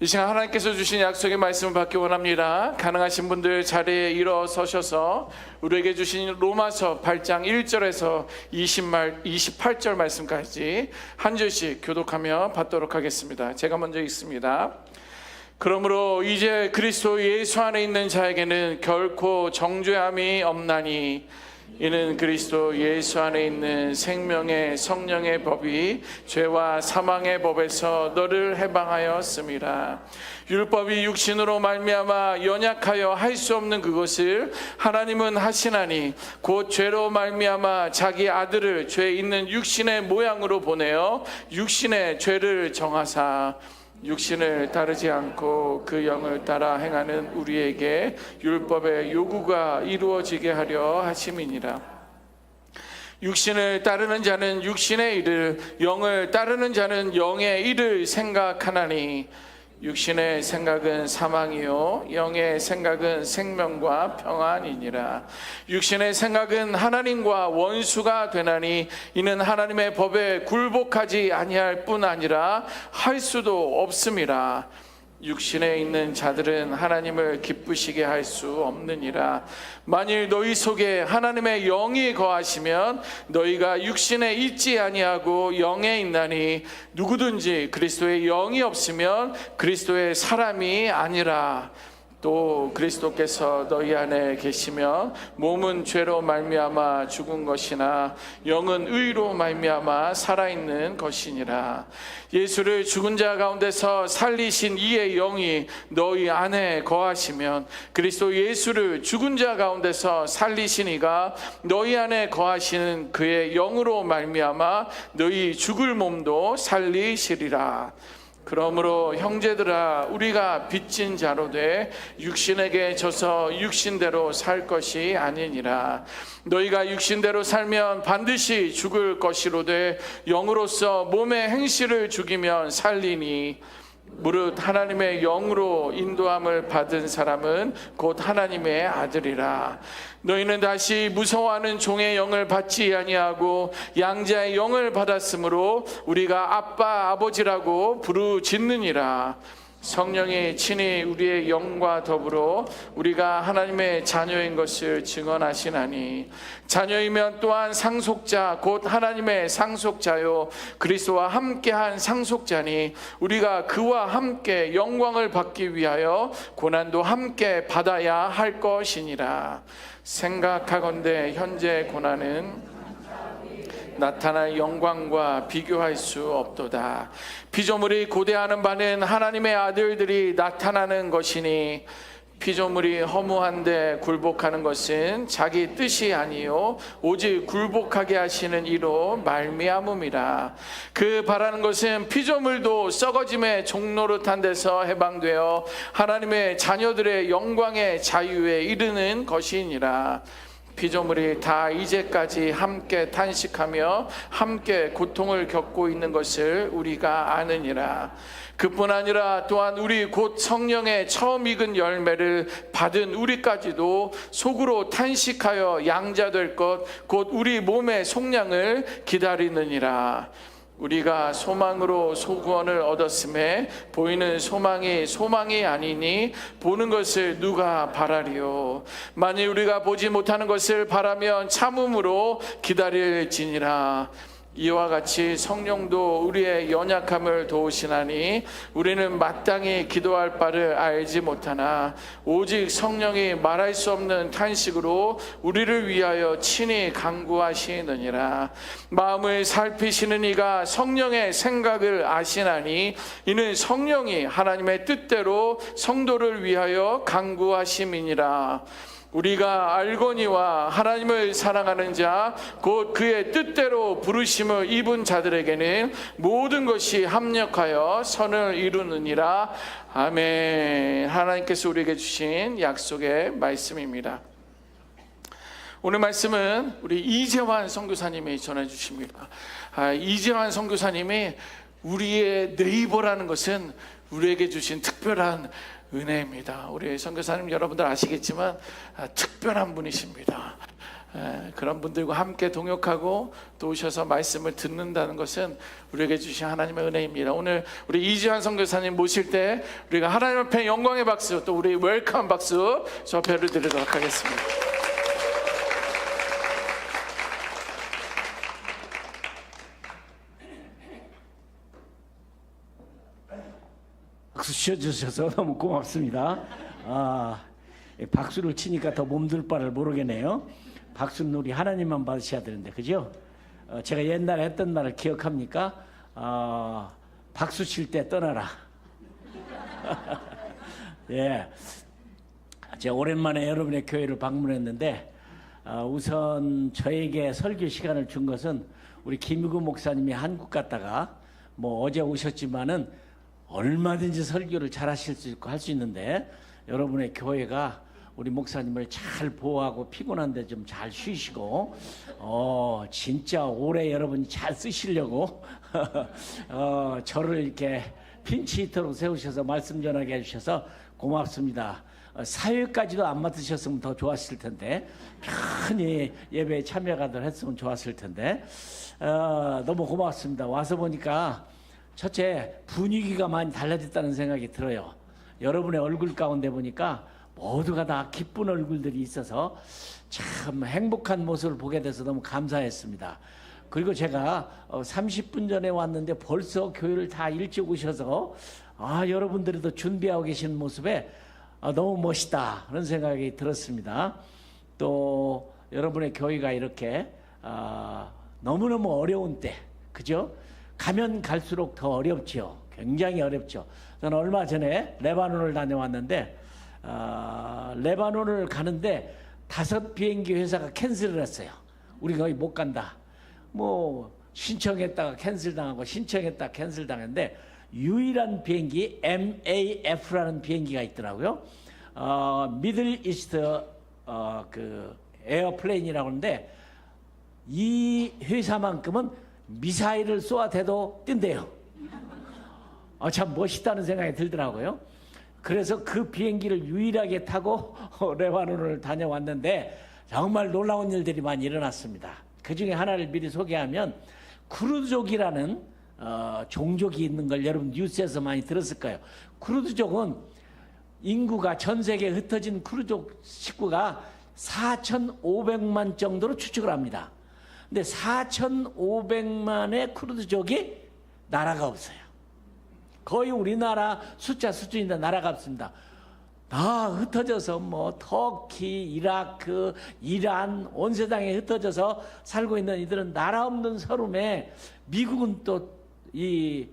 이 시간 하나님께서 주신 약속의 말씀을 받기 원합니다. 가능하신 분들 자리에 일어서셔서 우리에게 주신 로마서 8장 1절에서 28절 말씀까지 한 절씩 교독하며 받도록 하겠습니다. 제가 먼저 읽습니다. 그러므로 이제 그리스도 예수 안에 있는 자에게는 결코 정죄함이 없나니 이는 그리스도 예수 안에 있는 생명의 성령의 법이 죄와 사망의 법에서 너를 해방하였음이라. 율법이 육신으로 말미암아 연약하여 할 수 없는 그것을 하나님은 하시나니 곧 죄로 말미암아 자기 아들을 죄 있는 육신의 모양으로 보내어 육신의 죄를 정하사 육신을 따르지 않고 그 영을 따라 행하는 우리에게 율법의 요구가 이루어지게 하려 하심이니라. 육신을 따르는 자는 육신의 일을, 영을 따르는 자는 영의 일을 생각하나니 육신의 생각은 사망이요 영의 생각은 생명과 평안이니라. 육신의 생각은 하나님과 원수가 되나니 이는 하나님의 법에 굴복하지 아니할 뿐 아니라 할 수도 없음이라. 육신에 있는 자들은 하나님을 기쁘시게 할 수 없느니라. 만일 너희 속에 하나님의 영이 거하시면 너희가 육신에 있지 아니하고 영에 있나니 누구든지 그리스도의 영이 없으면 그리스도의 사람이 아니라. 또 그리스도께서 너희 안에 계시면 몸은 죄로 말미암아 죽은 것이나 영은 의로 말미암아 살아있는 것이니라. 예수를 죽은 자 가운데서 살리신 이의 영이 너희 안에 거하시면 그리스도 예수를 죽은 자 가운데서 살리신 이가 너희 안에 거하시는 그의 영으로 말미암아 너희 죽을 몸도 살리시리라. 그러므로 형제들아 우리가 빚진 자로 돼 육신에게 져서 육신대로 살 것이 아니니라. 너희가 육신대로 살면 반드시 죽을 것이로되 영으로서 몸의 행실을 죽이면 살리니 무릇 하나님의 영으로 인도함을 받은 사람은 곧 하나님의 아들이라. 너희는 다시 무서워하는 종의 영을 받지 아니하고 양자의 영을 받았으므로 우리가 아빠 아버지라고 부르짖느니라. 성령이 친히 우리의 영과 더불어 우리가 하나님의 자녀인 것을 증언하시나니 자녀이면 또한 상속자 곧 하나님의 상속자요 그리스도와 함께한 상속자니 우리가 그와 함께 영광을 받기 위하여 고난도 함께 받아야 할 것이니라. 생각하건대 현재 고난은 나타날 영광과 비교할 수 없도다. 피조물이 고대하는 바는 하나님의 아들들이 나타나는 것이니 피조물이 허무한데 굴복하는 것은 자기 뜻이 아니요 오직 굴복하게 하시는 이로 말미암음이라. 그 바라는 것은 피조물도 썩어짐의 종노릇한 데서 해방되어 하나님의 자녀들의 영광의 자유에 이르는 것이니라. 피조물이 다 이제까지 함께 탄식하며 함께 고통을 겪고 있는 것을 우리가 아느니라. 그뿐 아니라 또한 우리 곧 성령의 처음 익은 열매를 받은 우리까지도 속으로 탄식하여 양자될 것 곧 우리 몸의 속량을 기다리느니라. 우리가 소망으로 소구원을 얻었음에 보이는 소망이 아니니 보는 것을 누가 바라리요. 만일 우리가 보지 못하는 것을 바라면 참음으로 기다릴지니라. 이와 같이 성령도 우리의 연약함을 도우시나니 우리는 마땅히 기도할 바를 알지 못하나 오직 성령이 말할 수 없는 탄식으로 우리를 위하여 친히 간구하시느니라. 마음을 살피시는 이가 성령의 생각을 아시나니 이는 성령이 하나님의 뜻대로 성도를 위하여 간구하심이니라. 우리가 알거니와 하나님을 사랑하는 자 곧 그의 뜻대로 부르심을 입은 자들에게는 모든 것이 합력하여 선을 이루느니라. 아멘. 하나님께서 우리에게 주신 약속의 말씀입니다. 오늘 말씀은 우리 이재환 선교사님이 전해 주십니다. 이재환 선교사님이 우리의 네이버라는 것은 우리에게 주신 특별한 은혜입니다. 우리 선교사님 여러분들 아시겠지만 특별한 분이십니다. 그런 분들과 함께 동역하고 또 오셔서 말씀을 듣는다는 것은 우리에게 주신 하나님의 은혜입니다. 오늘 우리 이지환 선교사님 모실 때 우리가 하나님 앞에 영광의 박수, 또 우리 웰컴 박수 접해를 드리도록 하겠습니다. 박수 쳐주셔서 너무 고맙습니다. 박수를 치니까 더 몸둘 바를 모르겠네요. 박수는 우리 하나님만 받으셔야 되는데, 그죠? 제가 옛날에 했던 말을 기억합니까? 박수 칠 때 떠나라. 예, 제가 오랜만에 여러분의 교회를 방문했는데, 우선 저에게 설교 시간을 준 것은 우리 김유구 목사님이 한국 갔다가 뭐 어제 오셨지만은 얼마든지 설교를 잘 하실 수 있고 할 수 있는데, 여러분의 교회가 우리 목사님을 잘 보호하고 피곤한데 좀 잘 쉬시고, 진짜 올해 여러분이 잘 쓰시려고 저를 이렇게 핀치히터로 세우셔서 말씀 전하게 해주셔서 고맙습니다. 사회까지도 안 맡으셨으면 더 좋았을 텐데, 편히 예배에 참여가들 했으면 좋았을 텐데, 너무 고맙습니다. 와서 보니까 첫째, 분위기가 많이 달라졌다는 생각이 들어요. 여러분의 얼굴 가운데 보니까 모두가 다 기쁜 얼굴들이 있어서 참 행복한 모습을 보게 돼서 너무 감사했습니다. 그리고 제가 30분 전에 왔는데 벌써 교회를 다 일찍 오셔서 여러분들도 준비하고 계시는 모습에 너무 멋있다 그런 생각이 들었습니다. 또 여러분의 교회가 이렇게 너무너무 어려운 때, 그죠? 가면 갈수록 더 어렵죠. 굉장히 어렵죠. 저는 얼마 전에 레바논을 다녀왔는데, 레바논을 가는데 5 비행기 회사가 캔슬을 했어요. 우리 거의 못 간다. 뭐 신청했다가 캔슬 당하고 신청했다가 캔슬 당했는데, 유일한 비행기 MAF라는 비행기가 있더라고요. 미들 이스트 그 에어플레인이라고 하는데, 이 회사만큼은 미사일을 쏘아대도 뛴대요. 참 멋있다는 생각이 들더라고요. 그래서 그 비행기를 유일하게 타고 레바논을 다녀왔는데 정말 놀라운 일들이 많이 일어났습니다. 그 중에 하나를 미리 소개하면, 쿠르드족이라는 종족이 있는 걸 여러분 뉴스에서 많이 들었을 거예요. 쿠르드족은 인구가, 전 세계에 흩어진 쿠르드족 식구가 4,500만 정도로 추측을 합니다. 근데 4,500만의 쿠르드족이 나라가 없어요. 거의 우리나라 숫자 수준인데 나라가 없습니다. 다 흩어져서 뭐 터키, 이라크, 이란 온 세상에 흩어져서 살고 있는 이들은 나라 없는 서름에, 미국은 또 이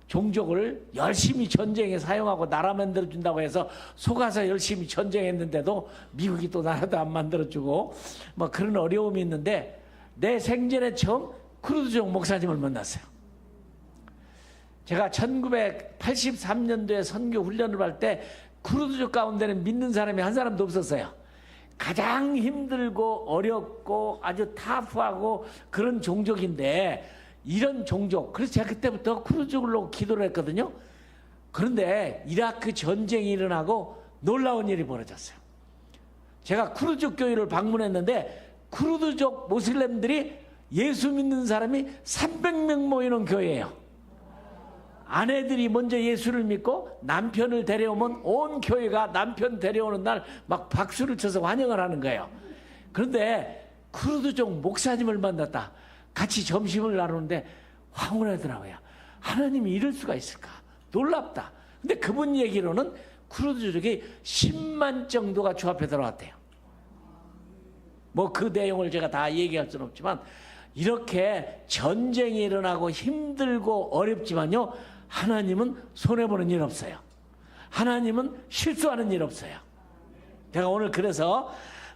종족을 열심히 전쟁에 사용하고 나라 만들어준다고 해서 속아서 열심히 전쟁했는데도 미국이 또 나라도 안 만들어주고 뭐 그런 어려움이 있는데, 내 생전에 처음 쿠르드족 목사님을 만났어요. 제가 1983년도에 선교 훈련을 할 때 쿠르드족 가운데는 믿는 사람이 한 사람도 없었어요. 가장 힘들고 어렵고 아주 타프하고 그런 종족인데, 이런 종족, 그래서 제가 그때부터 쿠르드족을 놓고 기도를 했거든요. 그런데 이라크 전쟁이 일어나고 놀라운 일이 벌어졌어요. 제가 쿠르드족 교회를 방문했는데, 쿠르드족 모슬렘들이 예수 믿는 사람이 300명 모이는 교회예요. 아내들이 먼저 예수를 믿고 남편을 데려오면 온 교회가 남편 데려오는 날 막 박수를 쳐서 환영을 하는 거예요. 그런데 쿠르드족 목사님을 만났다. 같이 점심을 나누는데 황홀하더라고요. 하나님이 이럴 수가 있을까? 놀랍다. 근데 그분 얘기로는 쿠르드족이 10만 정도가 주 앞에 들어왔대요. 뭐 그 내용을 제가 다 얘기할 수는 없지만, 이렇게 전쟁이 일어나고 힘들고 어렵지만요, 하나님은 손해보는 일 없어요. 하나님은 실수하는 일 없어요. 제가 오늘 그래서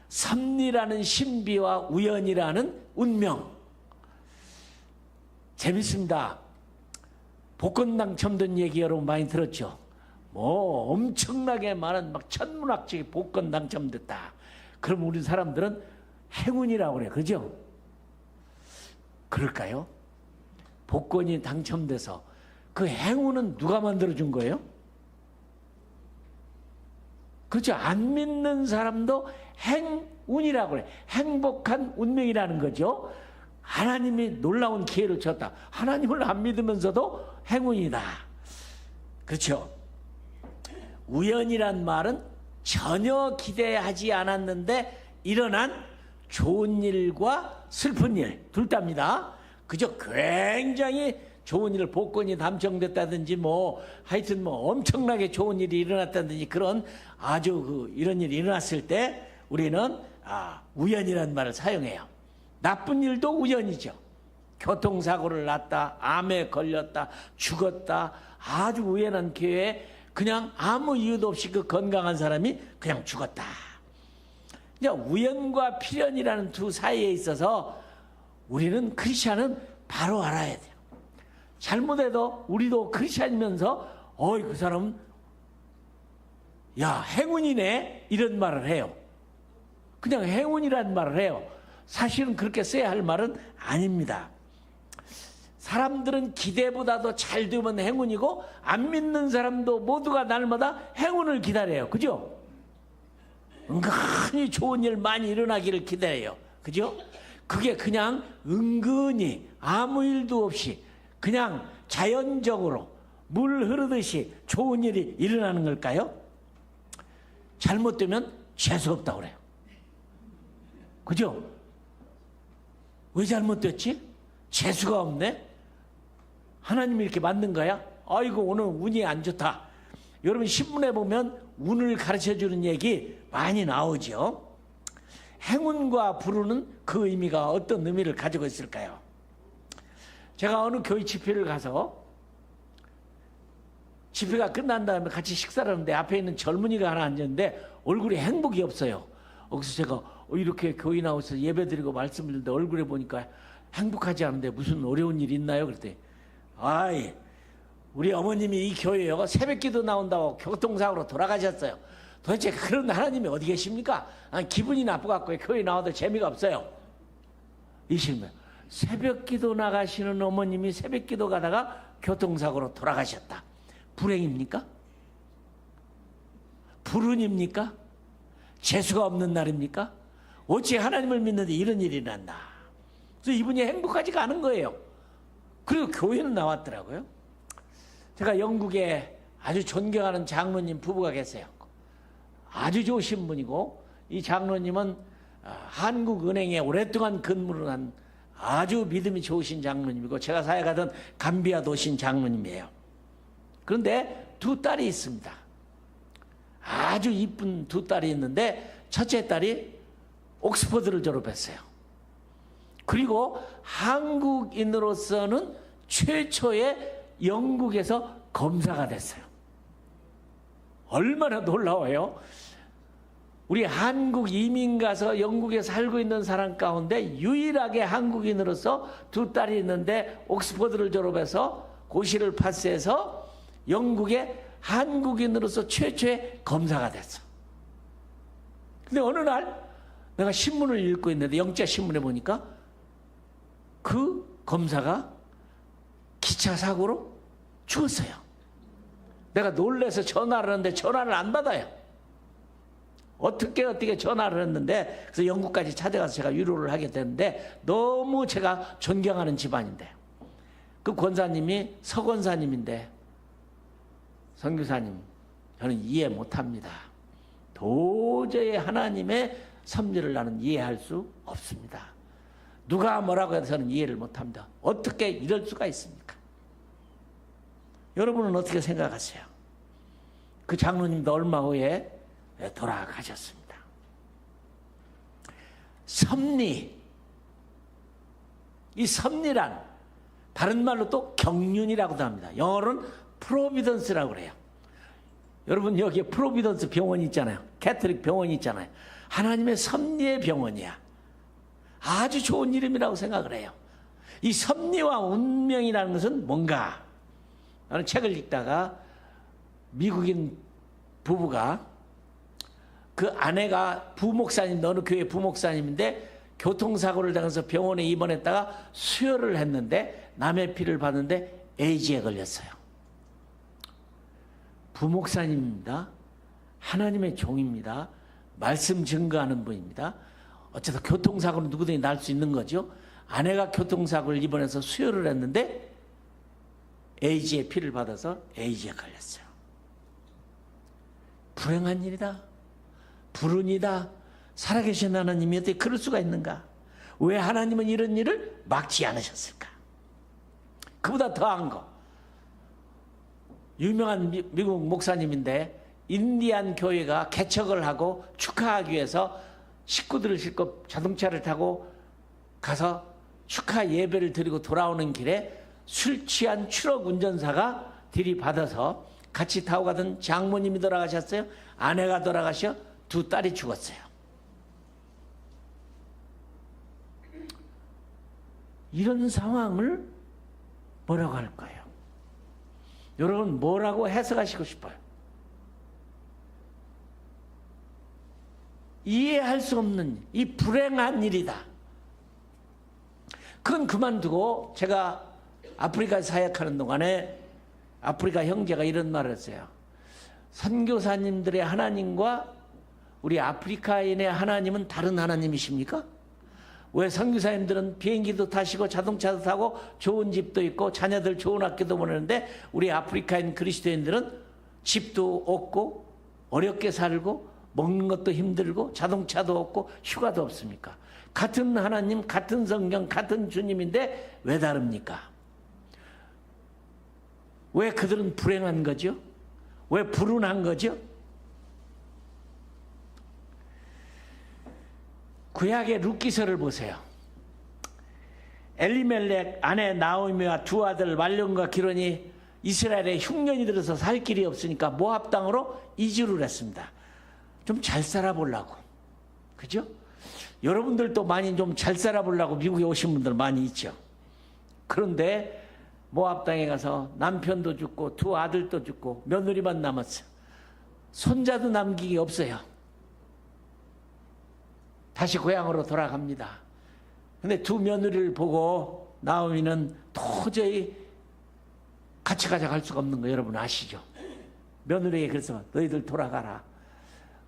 섭리라는 신비와 우연이라는 운명, 재밌습니다. 복권 당첨된 얘기 여러분 많이 들었죠? 뭐 엄청나게 많은 막 천문학적인 복권 당첨됐다. 그럼 우리 사람들은 행운이라고 그래요. 그죠? 그럴까요? 복권이 당첨돼서 그 행운은 누가 만들어준 거예요? 그렇죠. 안 믿는 사람도 행운이라고 그래. 행복한 운명이라는 거죠. 하나님이 놀라운 기회를 줬다. 하나님을 안 믿으면서도 행운이다. 그렇죠. 우연이란 말은 전혀 기대하지 않았는데 일어난 좋은 일과 슬픈 일 둘 다입니다. 그저 굉장히 좋은 일, 복권이 당첨됐다든지 하여튼 엄청나게 좋은 일이 일어났다든지 그런 아주 이런 일이 일어났을 때 우리는 우연이라는 말을 사용해요. 나쁜 일도 우연이죠. 교통사고를 났다, 암에 걸렸다, 죽었다, 아주 우연한 기회에 그냥 아무 이유도 없이 그 건강한 사람이 그냥 죽었다. 이제 우연과 필연이라는 두 사이에 있어서 우리는 크리스찬은 바로 알아야 돼요. 잘못해도 우리도 크리스찬이면서 그 사람은 야 행운이네 이런 말을 해요. 그냥 행운이라는 말을 해요. 사실은 그렇게 써야 할 말은 아닙니다. 사람들은 기대보다도 잘 되면 행운이고 안 믿는 사람도 모두가 날마다 행운을 기다려요. 그죠? 은근히 좋은 일 많이 일어나기를 기다려요. 그죠? 그게 그냥 은근히 아무 일도 없이 그냥 자연적으로 물 흐르듯이 좋은 일이 일어나는 걸까요? 잘못되면 재수없다고 그래요. 그죠? 왜 잘못됐지? 재수가 없네? 하나님이 이렇게 만든 거야? 아이고 오늘 운이 안 좋다. 여러분 신문에 보면 운을 가르쳐주는 얘기 많이 나오죠. 행운과 불운은 그 의미가 어떤 의미를 가지고 있을까요? 제가 어느 교회 집회를 가서 집회가 끝난 다음에 같이 식사를 하는데 앞에 있는 젊은이가 하나 앉았는데 얼굴에 행복이 없어요. 그래서 제가 이렇게 교회 나와서 예배드리고 말씀을 듣는데 얼굴에 보니까 행복하지 않은데 무슨 어려운 일 있나요? 그랬더니 우리 어머님이 이 교회요 새벽기도 나온다고 교통사고로 돌아가셨어요. 도대체 그런 하나님이 어디 계십니까? 기분이 나쁘갖고 교회 나와도 재미가 없어요. 이십니다. 새벽기도 나가시는 어머님이 새벽기도 가다가 교통사고로 돌아가셨다. 불행입니까? 불운입니까? 재수가 없는 날입니까? 어찌 하나님을 믿는데 이런 일이 났나? 그래서 이분이 행복하지가 않은 거예요. 그리고 교회는 나왔더라고요. 제가 영국에 아주 존경하는 장로님 부부가 계세요. 아주 좋으신 분이고 이 장로님은 한국은행에 오랫동안 근무를 한 아주 믿음이 좋으신 장로님이고 제가 사역하던 감비아 도신 장로님이에요. 그런데 두 딸이 있습니다. 아주 이쁜 두 딸이 있는데 첫째 딸이 옥스퍼드를 졸업했어요. 그리고 한국인으로서는 최초의 영국에서 검사가 됐어요. 얼마나 놀라워요. 우리 한국 이민 가서 영국에 살고 있는 사람 가운데 유일하게 한국인으로서 두 딸이 있는데 옥스퍼드를 졸업해서 고시를 파스해서 영국의 한국인으로서 최초의 검사가 됐어. 근데 어느 날 내가 신문을 읽고 있는데 영자 신문에 보니까 그 검사가 기차 사고로 죽었어요. 내가 놀라서 전화를 했는데 전화를 안 받아요. 어떻게 전화를 했는데 그래서 영국까지 찾아가서 제가 위로를 하게 됐는데 너무 제가 존경하는 집안인데 그 권사님이 서권사님인데 선교사님 저는 이해 못합니다. 도저히 하나님의 섭리를 나는 이해할 수 없습니다. 누가 뭐라고 해도 저는 이해를 못합니다. 어떻게 이럴 수가 있습니까? 여러분은 어떻게 생각하세요? 그 장로님도 얼마 후에 돌아가셨습니다. 섭리, 이 섭리란 다른 말로 또 경륜이라고도 합니다. 영어로는 프로비던스라고 그래요. 여러분 여기에 프로비던스 병원이 있잖아요. 캐톨릭 병원이 있잖아요. 하나님의 섭리의 병원이야. 아주 좋은 이름이라고 생각을 해요. 이 섭리와 운명이라는 것은 뭔가? 나는 책을 읽다가 미국인 부부가 그 아내가 부목사님, 어느 교회 부목사님인데 교통사고를 당해서 병원에 입원했다가 수혈을 했는데 남의 피를 받는데 에이즈에 걸렸어요. 부목사님입니다. 하나님의 종입니다. 말씀 증거하는 분입니다. 어쩌다 교통사고는 누구든지 날 수 있는 거죠. 아내가 교통사고를 입원해서 수혈을 했는데 에이즈의 피를 받아서 에이즈에 걸렸어요. 불행한 일이다. 불운이다. 살아계신 하나님이 어떻게 그럴 수가 있는가? 왜 하나님은 이런 일을 막지 않으셨을까? 그보다 더한 거. 유명한 미국 목사님인데 인디안 교회가 개척을 하고 축하하기 위해서 식구들을 싣고 자동차를 타고 가서 축하 예배를 드리고 돌아오는 길에 술 취한 트럭 운전사가 들이받아서 같이 타고 가던 장모님이 돌아가셨어요. 아내가 돌아가셔 두 딸이 죽었어요. 이런 상황을 뭐라고 할 거예요? 여러분 뭐라고 해석하시고 싶어요? 이해할 수 없는 이 불행한 일이다. 그건 그만두고 제가 아프리카 사역하는 동안에 아프리카 형제가 이런 말을 했어요. 선교사님들의 하나님과 우리 아프리카인의 하나님은 다른 하나님이십니까? 왜 선교사님들은 비행기도 타시고 자동차도 타고 좋은 집도 있고 자녀들 좋은 학교도 보내는데 우리 아프리카인 그리스도인들은 집도 없고 어렵게 살고 먹는 것도 힘들고 자동차도 없고 휴가도 없습니까? 같은 하나님, 같은 성경, 같은 주님인데 왜 다릅니까? 왜 그들은 불행한 거죠? 왜 불운한 거죠? 구약의 룻기서를 보세요. 엘리멜렉 아내 나오미와 두 아들 말론과 기론이 이스라엘에 흉년이 들어서 살 길이 없으니까 모압 땅으로 이주를 했습니다. 좀 잘 살아보려고. 그죠? 여러분들도 많이 좀 잘 살아보려고 미국에 오신 분들 많이 있죠. 그런데 모압 땅에 가서 남편도 죽고 두 아들도 죽고 며느리만 남았어요. 손자도 남기기 없어요. 다시 고향으로 돌아갑니다. 근데 두 며느리를 보고 나오미는 도저히 같이 가자 갈 수가 없는 거 여러분 아시죠? 며느리에게 그래서 너희들 돌아가라.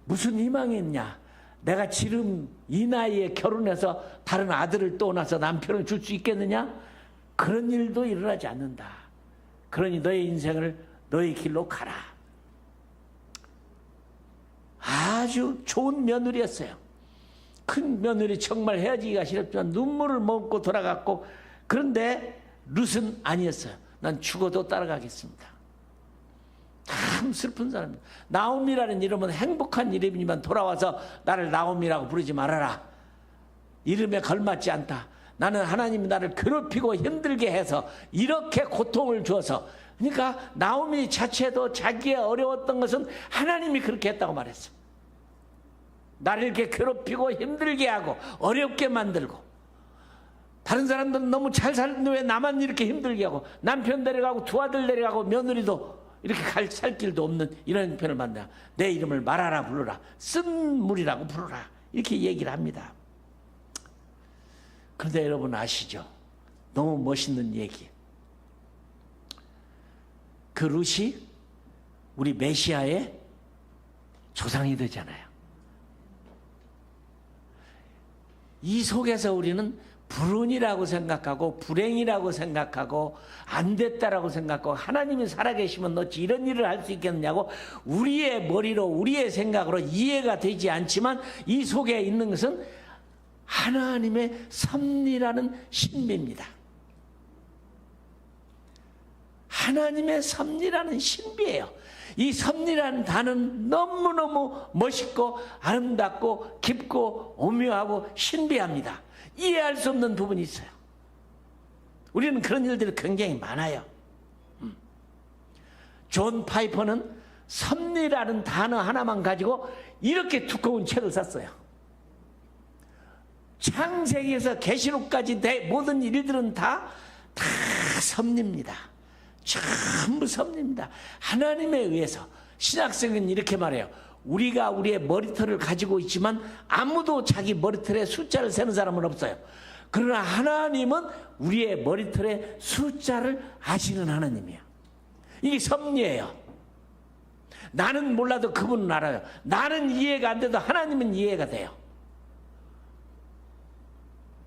무슨 희망이 있냐? 내가 지금 이 나이에 결혼해서 다른 아들을 또 낳아서 남편을 줄 수 있겠느냐? 그런 일도 일어나지 않는다. 그러니 너의 인생을 너의 길로 가라. 아주 좋은 며느리였어요. 큰 며느리 정말 헤어지기가 싫었지만 눈물을 머금고 돌아갔고 그런데 룻은 아니었어요. 난 죽어도 따라가겠습니다. 참 슬픈 사람이에요. 나오미라는 이름은 행복한 이름이지만 돌아와서 나를 나오미라고 부르지 말아라. 이름에 걸맞지 않다. 나는 하나님이 나를 괴롭히고 힘들게 해서 이렇게 고통을 주어서 그러니까 나오미 자체도 자기의 어려웠던 것은 하나님이 그렇게 했다고 말했어. 나를 이렇게 괴롭히고 힘들게 하고 어렵게 만들고 다른 사람들은 너무 잘 사는데 왜 나만 이렇게 힘들게 하고 남편 데려가고 두 아들 데려가고 며느리도 이렇게 살 길도 없는 이런 편을 만나 내 이름을 말하라 부르라 쓴 물이라고 부르라 이렇게 얘기를 합니다. 그런데 여러분 아시죠? 너무 멋있는 얘기. 그 룻이 우리 메시아의 조상이 되잖아요. 이 속에서 우리는 불운이라고 생각하고 불행이라고 생각하고 안 됐다라고 생각하고 하나님이 살아계시면 어찌 이런 일을 할 수 있겠느냐고 우리의 머리로 우리의 생각으로 이해가 되지 않지만 이 속에 있는 것은 하나님의 섭리라는 신비입니다. 하나님의 섭리라는 신비예요. 이 섭리라는 단어는 너무너무 멋있고 아름답고 깊고 오묘하고 신비합니다. 이해할 수 없는 부분이 있어요. 우리는 그런 일들이 굉장히 많아요. 존 파이퍼는 섭리라는 단어 하나만 가지고 이렇게 두꺼운 책을 썼어요. 창세기에서 계시록까지 모든 일들은 다 섭리입니다. 전부 섭리입니다. 하나님에 의해서. 신학생은 이렇게 말해요. 우리가 우리의 머리털을 가지고 있지만 아무도 자기 머리털에 숫자를 세는 사람은 없어요. 그러나 하나님은 우리의 머리털의 숫자를 아시는 하나님이에요. 이게 섭리예요. 나는 몰라도 그분은 알아요. 나는 이해가 안 돼도 하나님은 이해가 돼요.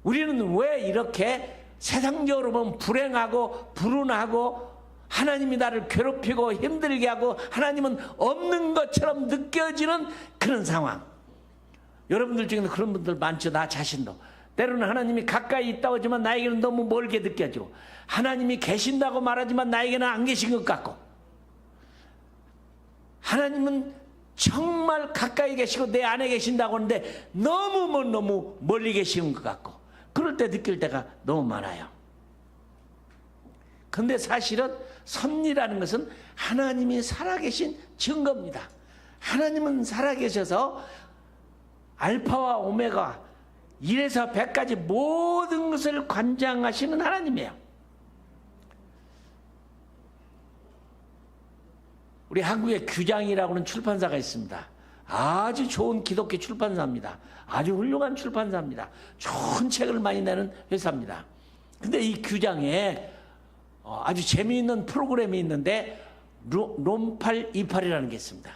우리는 왜 이렇게 세상적으로 보면 불행하고 불운하고 하나님이 나를 괴롭히고 힘들게 하고 하나님은 없는 것처럼 느껴지는 그런 상황. 여러분들 중에는 그런 분들 많죠. 나 자신도. 때로는 하나님이 가까이 있다고 하지만 나에게는 너무 멀게 느껴지고, 하나님이 계신다고 말하지만 나에게는 안 계신 것 같고, 하나님은 정말 가까이 계시고 내 안에 계신다고 하는데 너무 멀리 계시는 것 같고, 그럴 때 느낄 때가 너무 많아요. 근데 사실은 섭리라는 것은 하나님이 살아계신 증거입니다. 하나님은 살아계셔서 알파와 오메가 1에서 100까지 모든 것을 관장하시는 하나님이에요. 우리 한국에 규장이라고 하는 출판사가 있습니다. 아주 좋은 기독교 출판사입니다. 아주 훌륭한 출판사입니다. 좋은 책을 많이 내는 회사입니다. 근데 이 규장에 아주 재미있는 프로그램이 있는데 롬828이라는 게 있습니다.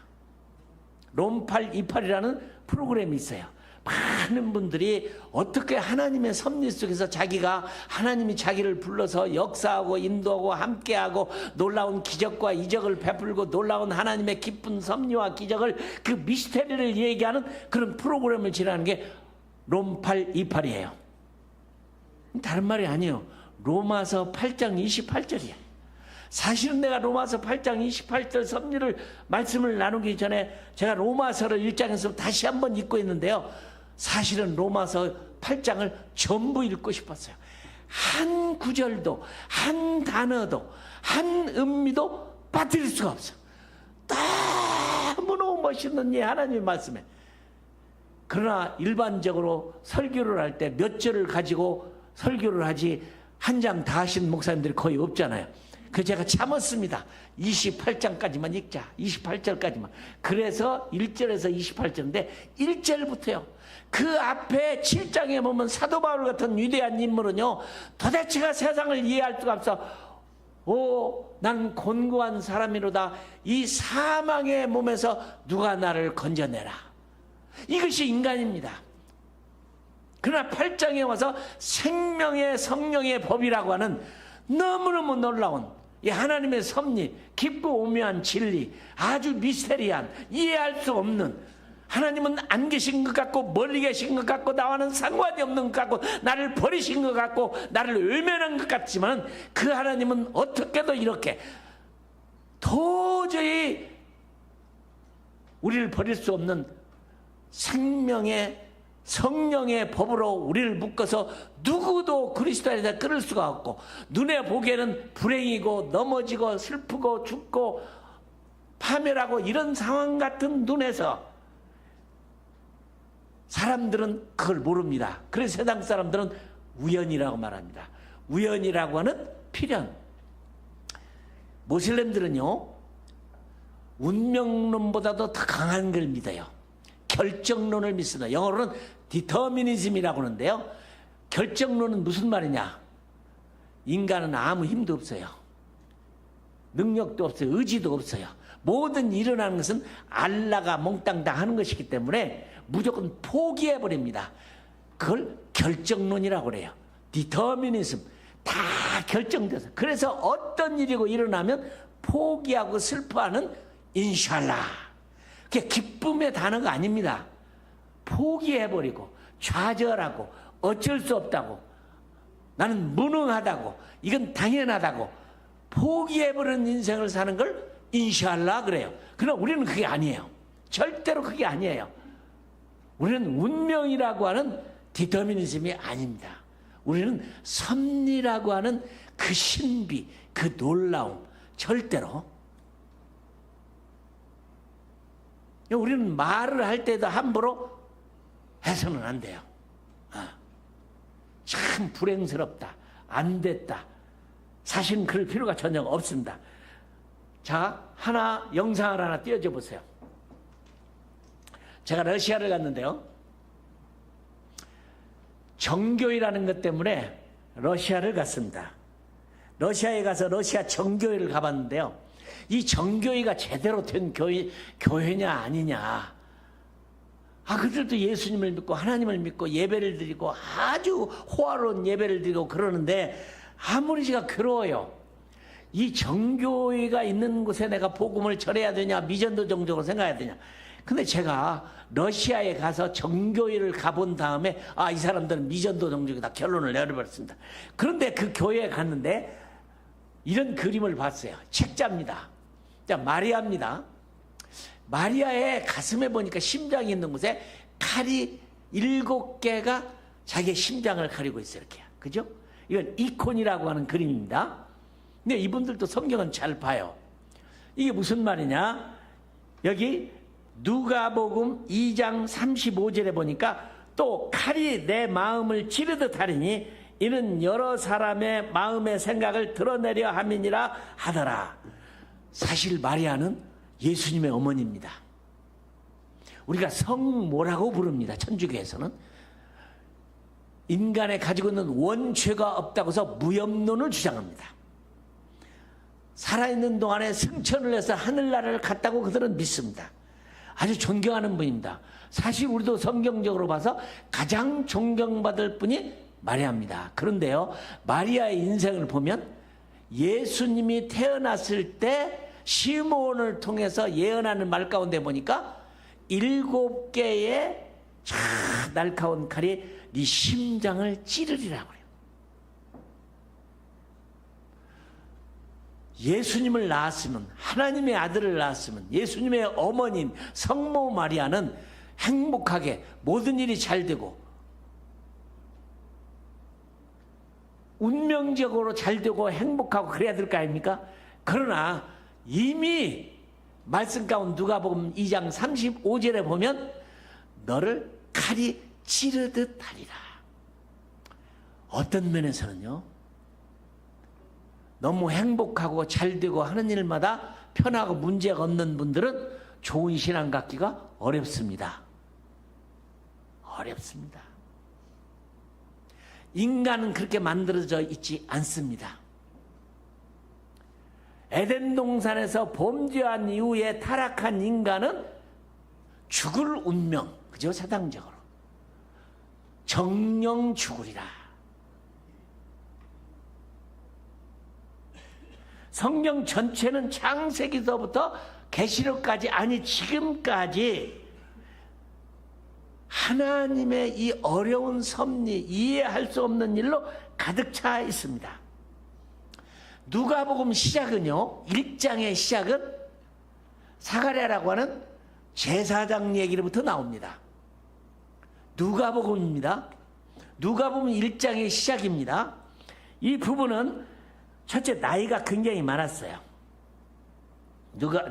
롬828이라는 프로그램이 있어요. 많은 분들이 어떻게 하나님의 섭리 속에서 자기가 하나님이 자기를 불러서 역사하고 인도하고 함께하고 놀라운 기적과 이적을 베풀고 놀라운 하나님의 기쁜 섭리와 기적을 그 미스테리를 얘기하는 그런 프로그램을 진행하는 게 롬828이에요. 다른 말이 아니에요. 로마서 8장 28절이에요. 사실은 내가 로마서 8장 28절 섭리를 말씀을 나누기 전에 제가 로마서를 1장에서 다시 한번 읽고 있는데요. 사실은 로마서 8장을 전부 읽고 싶었어요. 한 구절도 한 단어도 한 음미도 빠뜨릴 수가 없어요. 너무너무 멋있는 이 하나님의 말씀에. 그러나 일반적으로 설교를 할 때 몇 절을 가지고 설교를 하지 한 장 다 하신 목사님들이 거의 없잖아요. 그래서 제가 참았습니다. 28장까지만 읽자. 28절까지만. 그래서 1절에서 28절인데 1절부터요. 그 앞에 7장에 보면 사도 바울 같은 위대한 인물은요. 도대체가 세상을 이해할 수가 없어. 난 곤고한 사람이로다. 이 사망의 몸에서 누가 나를 건져내라. 이것이 인간입니다. 그러나 8장에 와서 생명의 성령의 법이라고 하는 너무너무 놀라운 이 하나님의 섭리, 깊고 오묘한 진리, 아주 미스테리한, 이해할 수 없는, 하나님은 안 계신 것 같고 멀리 계신 것 같고 나와는 상관이 없는 것 같고 나를 버리신 것 같고 나를 외면한 것 같지만 그 하나님은 어떻게도 이렇게 도저히 우리를 버릴 수 없는 생명의 성령의 법으로 우리를 묶어서 누구도 그리스도 안에서 끊을 수가 없고, 눈에 보기에는 불행이고 넘어지고 슬프고 죽고 파멸하고 이런 상황 같은 눈에서 사람들은 그걸 모릅니다. 그래서 세상 사람들은 우연이라고 말합니다. 우연이라고 하는 필연. 모슬렘들은요, 운명론보다도 더 강한 걸 믿어요. 결정론을 믿습니다. 영어로는 디터미니즘이라고 하는데요. 결정론은 무슨 말이냐? 인간은 아무 힘도 없어요. 능력도 없어요. 의지도 없어요. 모든 일어나는 것은 알라가 몽땅 다 하는 것이기 때문에 무조건 포기해버립니다. 그걸 결정론이라고 그래요. 디터미니즘. 다 결정돼서. 그래서 어떤 일이고 일어나면 포기하고 슬퍼하는 인샬라. 그게 기쁨의 단어가 아닙니다. 포기해버리고 좌절하고 어쩔 수 없다고, 나는 무능하다고, 이건 당연하다고 포기해버리는 인생을 사는 걸 인샬라 그래요. 그러나 우리는 그게 아니에요. 절대로 그게 아니에요. 우리는 운명이라고 하는 디터미니즘이 아닙니다. 우리는 섭리라고 하는 그 신비, 그 놀라움, 절대로. 우리는 말을 할 때도 함부로 해서는 안 돼요. 참 불행스럽다, 안 됐다. 사실은 그럴 필요가 전혀 없습니다. 자, 영상을 하나 띄워줘 보세요. 제가 러시아를 갔는데요, 정교회라는 것 때문에 러시아를 갔습니다. 러시아에 가서 러시아 정교회를 가봤는데요, 이 정교회가 제대로 된 교회냐 아니냐. 그들도 예수님을 믿고 하나님을 믿고 예배를 드리고 아주 호화로운 예배를 드리고 그러는데 아무리 제가 괴로워요. 이 정교회가 있는 곳에 내가 복음을 전해야 되냐, 미전도 정적으로 생각해야 되냐. 근데 제가 러시아에 가서 정교회를 가본 다음에 이 사람들은 미전도 정적이다 결론을 내려버렸습니다. 그런데 그 교회에 갔는데 이런 그림을 봤어요. 책자입니다. 자, 마리아입니다. 마리아의 가슴에 보니까 심장이 있는 곳에 칼이 7개가 자기의 심장을 가리고 있어요. 이렇게. 그죠? 이건 이콘이라고 하는 그림입니다. 근데 이분들도 성경은 잘 봐요. 이게 무슨 말이냐? 여기 누가복음 2장 35절에 보니까 또 칼이 내 마음을 찌르듯 하리니 이는 여러 사람의 마음의 생각을 드러내려 함이니라 하더라. 사실 마리아는 예수님의 어머니입니다. 우리가 성모라고 부릅니다. 천주교에서는. 인간에 가지고 있는 원죄가 없다고 해서 무염론을 주장합니다. 살아있는 동안에 승천을 해서 하늘나라를 갔다고 그들은 믿습니다. 아주 존경하는 분입니다. 사실 우리도 성경적으로 봐서 가장 존경받을 분이 마리아입니다. 그런데요, 마리아의 인생을 보면 예수님이 태어났을 때 시므온을 통해서 예언하는 말 가운데 보니까 7개의 날카로운 칼이 네 심장을 찌르리라고 그래요. 예수님을 낳았으면, 하나님의 아들을 낳았으면 예수님의 어머님 성모 마리아는 행복하게 모든 일이 잘 되고 운명적으로 잘 되고 행복하고 그래야 될 거 아닙니까? 그러나 이미 말씀 가운데 누가복음 2장 35절에 보면 너를 칼이 찌르듯 하리라. 어떤 면에서는요, 너무 행복하고 잘 되고 하는 일마다 편하고 문제가 없는 분들은 좋은 신앙 갖기가 어렵습니다. 어렵습니다. 인간은 그렇게 만들어져 있지 않습니다. 에덴 동산에서 범죄한 이후에 타락한 인간은 죽을 운명, 그죠? 사당적으로 정령 죽으리라. 성경 전체는 창세기서부터 계시록까지, 아니 지금까지 하나님의 이 어려운 섭리, 이해할 수 없는 일로 가득 차 있습니다. 누가복음 시작은요, 1장의 시작은 사가랴라고 하는 제사장 얘기로부터 나옵니다. 누가복음입니다. 누가복음 1장의 시작입니다. 이 부분은 첫째 나이가 굉장히 많았어요.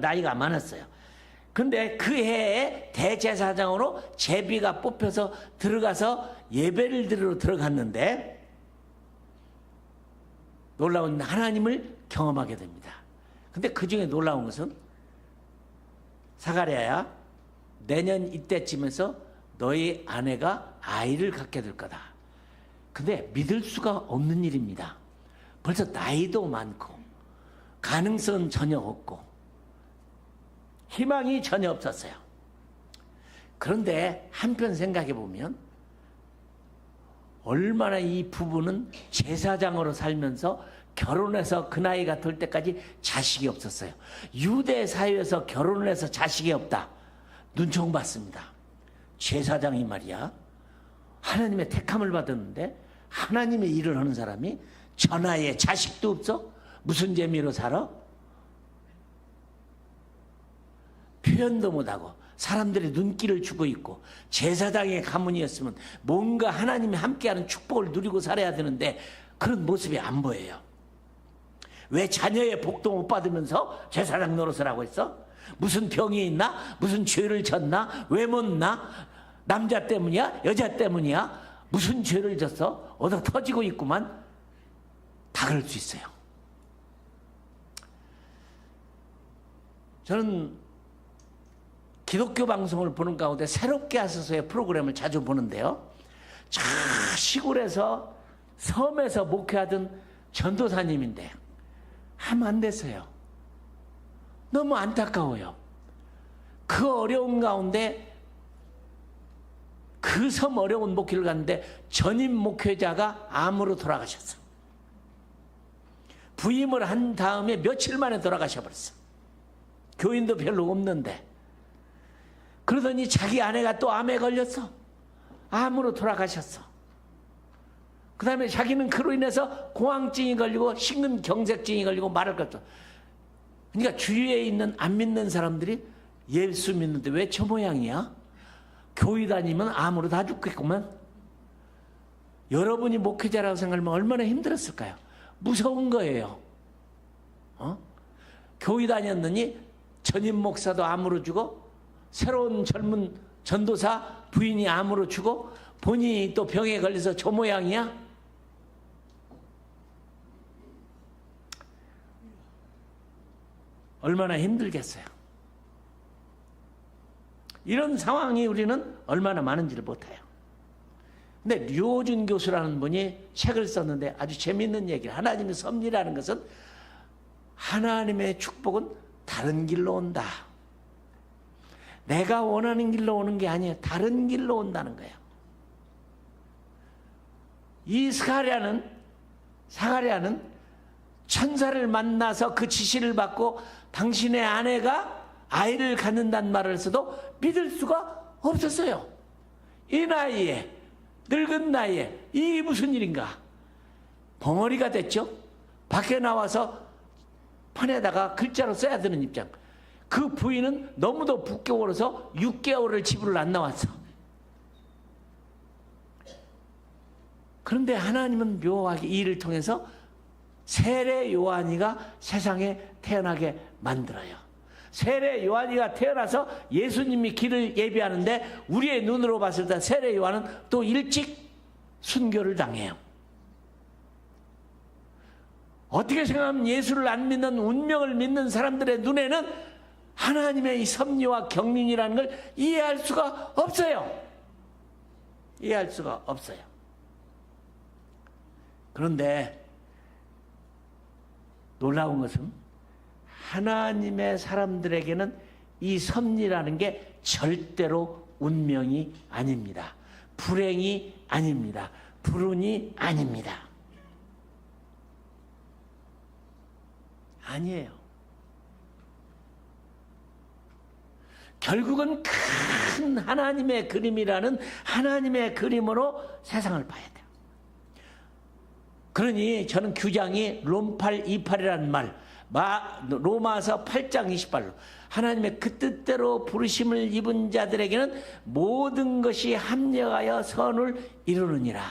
나이가 많았어요. 근데 그 해에 대제사장으로 제비가 뽑혀서 들어가서 예배를 드리러 들어갔는데 놀라운 하나님을 경험하게 됩니다. 근데 그 중에 놀라운 것은 사가랴야, 내년 이때쯤에서 너희 아내가 아이를 갖게 될 거다. 근데 믿을 수가 없는 일입니다. 벌써 나이도 많고 가능성은 전혀 없고 희망이 전혀 없었어요. 그런데 한편 생각해 보면 얼마나 이 부부는 제사장으로 살면서 결혼해서 그 나이가 될 때까지 자식이 없었어요. 유대 사회에서 결혼을 해서 자식이 없다, 눈총 받습니다. 제사장이 말이야, 하나님의 택함을 받았는데 하나님의 일을 하는 사람이 저 나이에 자식도 없어? 무슨 재미로 살아? 표현도 못하고 사람들의 눈길을 주고 있고 제사장의 가문이었으면 뭔가 하나님이 함께하는 축복을 누리고 살아야 되는데 그런 모습이 안 보여요. 왜 자녀의 복도 못 받으면서 제사장 노릇을 하고 있어? 무슨 병이 있나? 무슨 죄를 졌나? 왜 못나? 남자 때문이야? 여자 때문이야? 무슨 죄를 졌어? 얻어 터지고 있구만. 다 그럴 수 있어요. 저는 기독교 방송을 보는 가운데 새롭게 하소서의 프로그램을 자주 보는데요, 저 시골에서 섬에서 목회하던 전도사님인데 하면 안 됐어요. 너무 안타까워요. 그 어려운 가운데 그 섬 어려운 목회를 갔는데 전임 목회자가 암으로 돌아가셨어. 부임을 한 다음에 며칠 만에 돌아가셔버렸어. 교인도 별로 없는데. 그러더니 자기 아내가 또 암에 걸렸어. 암으로 돌아가셨어. 그 다음에 자기는 그로 인해서 공황증이 걸리고 심근경색증이 걸리고 말할 것 없어. 그러니까 주위에 있는 안 믿는 사람들이 예수 믿는데 왜 저 모양이야? 교회 다니면 암으로 다 죽겠구만. 여러분이 목회자라고 생각하면 얼마나 힘들었을까요? 무서운 거예요. 교회 다녔느니 전임 목사도 암으로 죽어, 새로운 젊은 전도사 부인이 암으로 죽어, 본인이 또 병에 걸려서 저 모양이야? 얼마나 힘들겠어요. 이런 상황이 우리는 얼마나 많은지를 못해요. 근데 류호준 교수라는 분이 책을 썼는데 아주 재미있는 얘기를, 하나님의 섭리라는 것은 하나님의 축복은 다른 길로 온다. 내가 원하는 길로 오는 게 아니에요. 다른 길로 온다는 거예요. 이 사가랴는 천사를 만나서 그 지시를 받고 당신의 아내가 아이를 갖는다는 말을 써도 믿을 수가 없었어요. 이 나이에, 늙은 나이에 이게 무슨 일인가? 벙어리가 됐죠. 밖에 나와서 판에다가 글자로 써야 되는 입장. 그 부인은 너무도 부끄러워서 6개월을 집을 안 나왔어. 그런데 하나님은 묘하게 이 일을 통해서 세례 요한이가 세상에 태어나게 만들어요. 세례 요한이가 태어나서 예수님이 길을 예비하는데 우리의 눈으로 봤을 때 세례 요한은 또 일찍 순교를 당해요. 어떻게 생각하면 예수를 안 믿는, 운명을 믿는 사람들의 눈에는 하나님의 이 섭리와 경륜이라는 걸 이해할 수가 없어요. 이해할 수가 없어요. 그런데 놀라운 것은 하나님의 사람들에게는 이 섭리라는 게 절대로 운명이 아닙니다. 불행이 아닙니다. 불운이 아닙니다. 아니에요. 결국은 큰 하나님의 그림이라는 하나님의 그림으로 세상을 봐야 돼요. 그러니 저는 규장이 롬8 28이라는 말, 로마서 8장 28로 하나님의 그 뜻대로 부르심을 입은 자들에게는 모든 것이 합력하여 선을 이루느니라.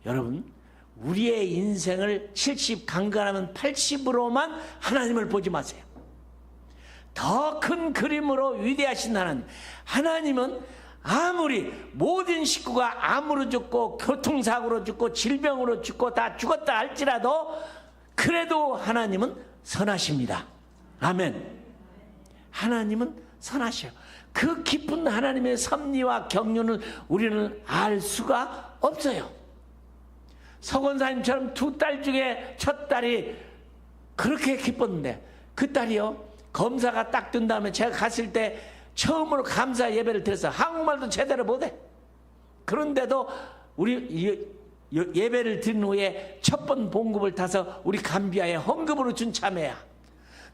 여러분, 우리의 인생을 70 강간하면 80으로만 하나님을 보지 마세요. 더 큰 그림으로 위대하신 하나님은 아무리 모든 식구가 암으로 죽고 교통사고로 죽고 질병으로 죽고 다 죽었다 할지라도 그래도 하나님은 선하십니다. 아멘. 하나님은 선하셔요. 그 깊은 하나님의 섭리와 경륜을 우리는 알 수가 없어요. 서건사님처럼 두 딸 중에 첫 딸이 그렇게 기뻤는데 그 딸이요, 검사가 딱 뜬 다음에 제가 갔을 때 처음으로 감사 예배를 드렸어요. 한국말도 제대로 못해. 그런데도 우리 예배를 드린 후에 첫 번 봉급을 타서 우리 감비아에 헌금으로 준 참회야.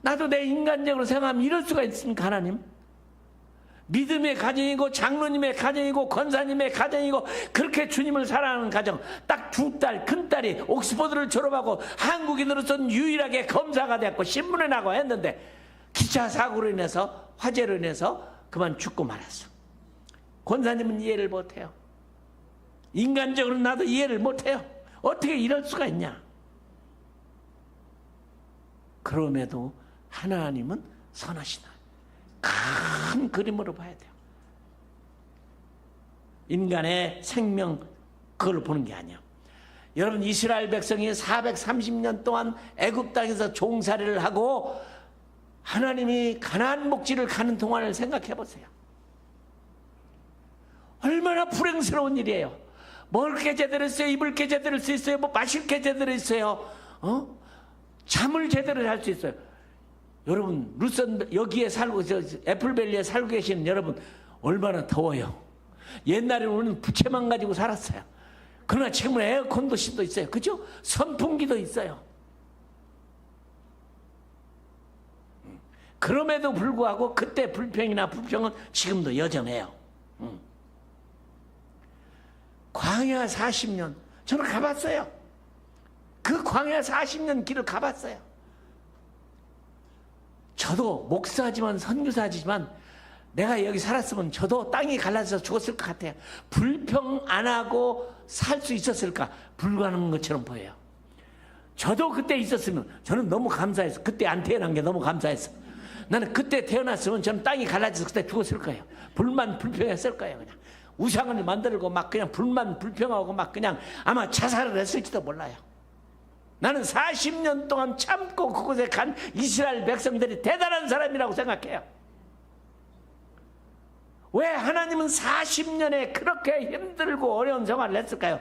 나도 내 인간적으로 생각하면 이럴 수가 있습니까? 하나님? 믿음의 가정이고 장로님의 가정이고 권사님의 가정이고 그렇게 주님을 사랑하는 가정, 딱 두 딸, 큰딸이 옥스퍼드를 졸업하고 한국인으로서는 유일하게 검사가 됐고 신문에 나고 했는데 기차 사고로 인해서, 화재로 인해서 그만 죽고 말았어. 권사님은 이해를 못해요. 인간적으로 나도 이해를 못해요. 어떻게 이럴 수가 있냐? 그럼에도 하나님은 선하시다. 큰 그림으로 봐야 돼요. 인간의 생명, 그걸 보는 게 아니에요. 여러분, 이스라엘 백성이 430년 동안 애굽 땅에서 종살이를 하고 하나님이 가나안 목지를 가는 동안을 생각해 보세요. 얼마나 불행스러운 일이에요. 먹을 게 제대로 있어요. 입을 게 제대로 있어요. 뭐 마실 게 제대로 있어요. 잠을 제대로 잘 수 있어요. 여러분 루선 여기에 살고 애플밸리에 살고 계시는 여러분 얼마나 더워요. 옛날에는 우리는 부채만 가지고 살았어요. 그러나 지금은 에어컨도 있어요. 그죠? 선풍기도 있어요. 그럼에도 불구하고 그때 불평이나 부평은 지금도 여전해요. 광야 40년 저는 가봤어요. 그 광야 40년 길을 가봤어요. 저도 목사지만 선교사지만 내가 여기 살았으면 저도 땅이 갈라져서 죽었을 것 같아요. 불평 안 하고 살 수 있었을까? 불가능한 것처럼 보여요. 저도 그때 있었으면 저는 너무 감사했어. 그때 안 태어난 게 너무 감사했어. 나는 그때 태어났으면 저는 땅이 갈라져서 그때 죽었을 거예요. 불만 불평했을 거예요. 그냥 우상을 만들고 막 그냥 불만 불평하고 막 그냥 아마 자살을 했을지도 몰라요. 나는 40년 동안 참고 그곳에 간 이스라엘 백성들이 대단한 사람이라고 생각해요. 왜 하나님은 40년에 그렇게 힘들고 어려운 생활을 했을까요?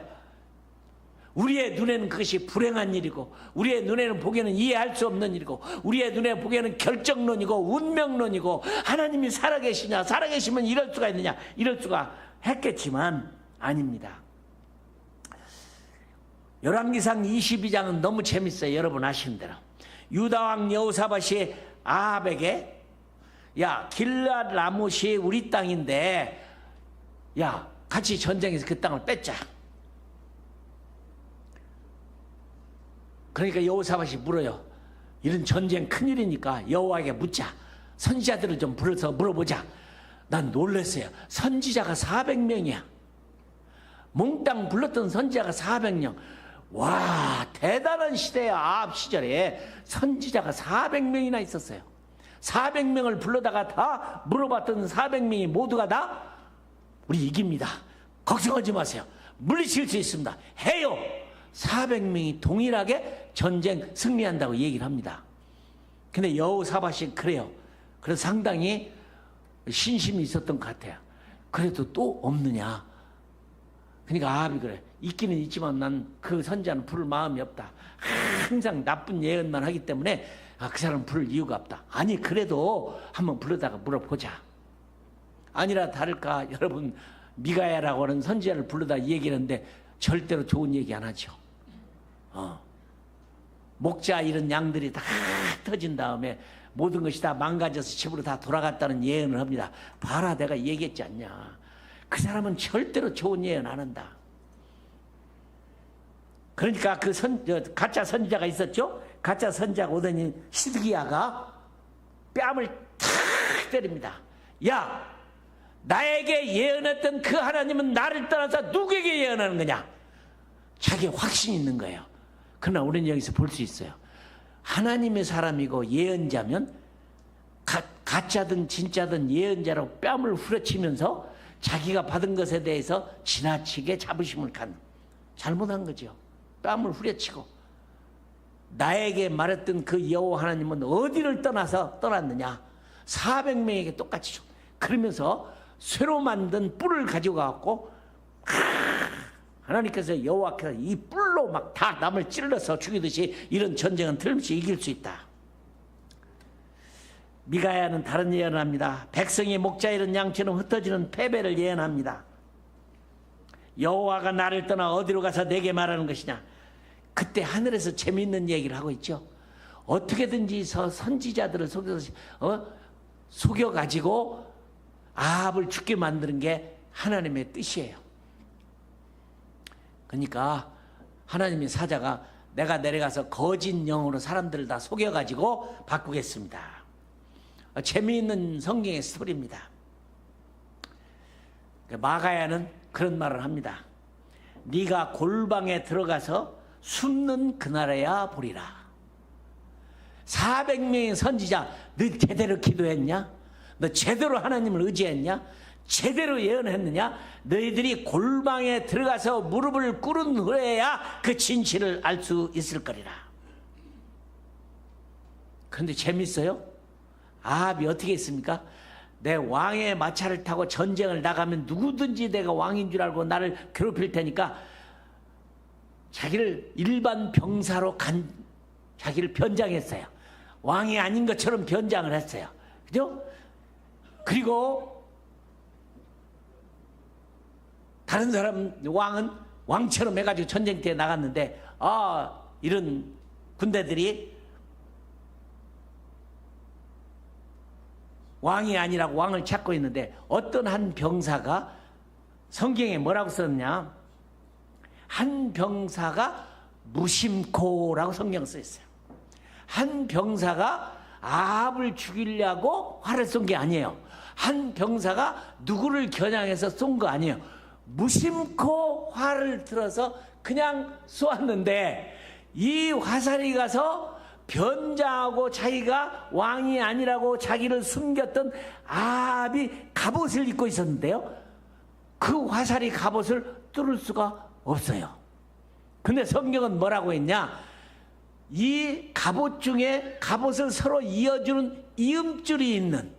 우리의 눈에는 그것이 불행한 일이고 우리의 눈에는 보기에는 이해할 수 없는 일이고 우리의 눈에 보기에는 결정론이고 운명론이고 하나님이 살아계시냐 살아계시면 이럴 수가 있느냐 이럴 수가 했겠지만 아닙니다. 열왕기상 22장은 너무 재밌어요. 여러분 아시는 대로 유다왕 여호사밧이 아합에게 야 길앗 라못이 우리 땅인데 야 같이 전쟁해서 그 땅을 뺏자. 그러니까 여호사밧이 물어요. 이런 전쟁 큰일이니까 여호와에게 묻자. 선지자들을 좀 불러서 물어보자. 난 놀랐어요. 선지자가 400명이야. 몽땅 불렀던 선지자가 400명. 와 대단한 시대야. 아합 시절에 선지자가 400명이나 있었어요. 400명을 불러다가 다 물어봤던 400명이 모두가 다 우리 이깁니다. 걱정하지 마세요. 물리칠 수 있습니다. 해요. 400명이 동일하게 전쟁 승리한다고 얘기를 합니다. 근데 여호사밧이 그래요. 그래서 상당히 신심이 있었던 것 같아요. 그래도 또 없느냐. 그러니까 아합이 그래. 있기는 있지만 난 그 선지자는 부를 마음이 없다. 항상 나쁜 예언만 하기 때문에 그 사람은 부를 이유가 없다. 아니 그래도 한번 불러다가 물어보자. 아니라 다를까 여러분 미가야라고 하는 선지자를 불러다 얘기하는데 절대로 좋은 얘기 안 하죠. 목자 이런 양들이 다 터진 다음에 모든 것이 다 망가져서 집으로 다 돌아갔다는 예언을 합니다. 봐라 내가 얘기했지 않냐. 그 사람은 절대로 좋은 예언 안 한다. 그러니까 그 가짜 선지자가 있었죠. 가짜 선지자가 오더니 시드기야가 뺨을 탁 때립니다. 야 나에게 예언했던 그 하나님은 나를 떠나서 누구에게 예언하는 거냐. 자기 확신이 있는 거예요. 그러나 우리는 여기서 볼 수 있어요. 하나님의 사람이고 예언자면 가짜든 진짜든 예언자로 뺨을 후려치면서 자기가 받은 것에 대해서 지나치게 자부심을 갖는 잘못한 거죠. 뺨을 후려치고 나에게 말했던 그 여호와 하나님은 어디를 떠났느냐. 400명에게 똑같이 줘. 그러면서 쇠로 만든 뿔을 가지고 가고 하나님께서 여호와께서 이 뿔로 막 다 남을 찔러서 죽이듯이 이런 전쟁은 틀림없이 이길 수 있다. 미가야는 다른 예언을 합니다. 백성이 목자 잃은 양처럼 흩어지는 패배를 예언합니다. 여호와가 나를 떠나 어디로 가서 내게 말하는 것이냐. 그때 하늘에서 재미있는 얘기를 하고 있죠. 어떻게든지 선지자들을 속여가지고 아합을 죽게 만드는 게 하나님의 뜻이에요. 그러니까 하나님의 사자가 내가 내려가서 거짓 영으로 사람들을 다 속여가지고 바꾸겠습니다. 재미있는 성경의 스토리입니다. 마가야는 그런 말을 합니다. 네가 골방에 들어가서 숨는 그날에야 보리라. 400명의 선지자 너 제대로 기도했냐? 너 제대로 하나님을 의지했냐? 제대로 예언했느냐? 너희들이 골방에 들어가서 무릎을 꿇은 후에야 그 진실을 알 수 있을 거리라. 그런데 재밌어요? 아합이 어떻게 했습니까? 내 왕의 마차를 타고 전쟁을 나가면 누구든지 내가 왕인 줄 알고 나를 괴롭힐 테니까 자기를 일반 병사로 자기를 변장했어요. 왕이 아닌 것처럼 변장을 했어요. 그죠? 그리고 다른 사람 왕은 왕처럼 해가지고 전쟁터에 나갔는데 이런 군대들이 왕이 아니라고 왕을 찾고 있는데 어떤 한 병사가 성경에 뭐라고 썼냐? 한 병사가 무심코라고 성경 써 있어요. 한 병사가 아합을 죽이려고 활을 쏜 게 아니에요. 한 병사가 누구를 겨냥해서 쏜 거 아니에요. 무심코 활을 들어서 그냥 쏘았는데 이 화살이 가서 변장하고 자기가 왕이 아니라고 자기를 숨겼던 아합이 갑옷을 입고 있었는데요. 그 화살이 갑옷을 뚫을 수가 없어요. 근데 성경은 뭐라고 했냐? 이 갑옷 중에 갑옷을 서로 이어주는 이음줄이 있는,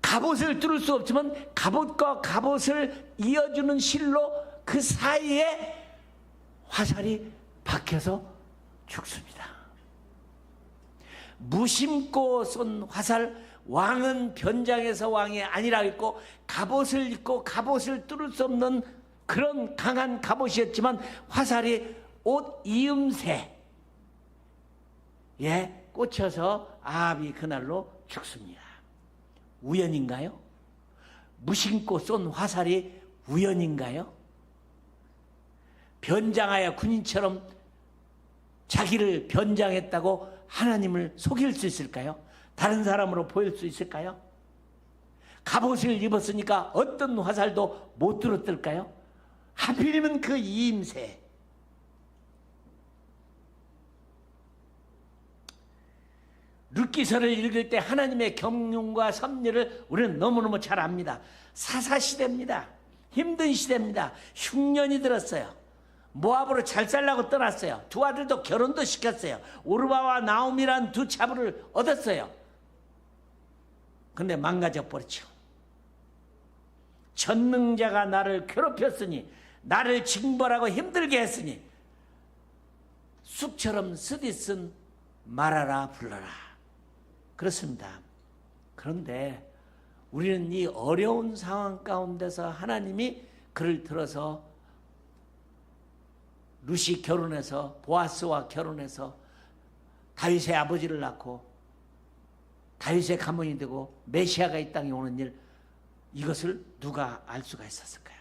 갑옷을 뚫을 수 없지만 갑옷과 갑옷을 이어주는 실로 그 사이에 화살이 박혀서 죽습니다. 무심코 쏜 화살, 왕은 변장해서 왕이 아니라 했고 갑옷을 입고 갑옷을 뚫을 수 없는 그런 강한 갑옷이었지만 화살이 옷 이음새에 꽂혀서 아합이 그날로 죽습니다. 우연인가요? 무심코 쏜 화살이 우연인가요? 변장하여 군인처럼 자기를 변장했다고 하나님을 속일 수 있을까요? 다른 사람으로 보일 수 있을까요? 갑옷을 입었으니까 어떤 화살도 못 들었을까요? 하필이면 그 이임새. 룻기서를 읽을 때 하나님의 경륜과 섭리를 우리는 너무너무 잘 압니다. 사사시대입니다. 힘든 시대입니다. 흉년이 들었어요. 모압으로 잘 살라고 떠났어요. 두 아들도 결혼도 시켰어요. 오르바와 나옴이란 두 차부를 얻었어요. 근데 망가져 버렸죠. 전능자가 나를 괴롭혔으니, 나를 징벌하고 힘들게 했으니 쑥처럼 쓰디쓴 말하라 불러라. 그렇습니다. 그런데 우리는 이 어려운 상황 가운데서 하나님이 그를 들어서 룻이 결혼해서 보아스와 결혼해서 다윗의 아버지를 낳고 다윗의 가문이 되고 메시아가 이 땅에 오는 일, 이것을 누가 알 수가 있었을까요?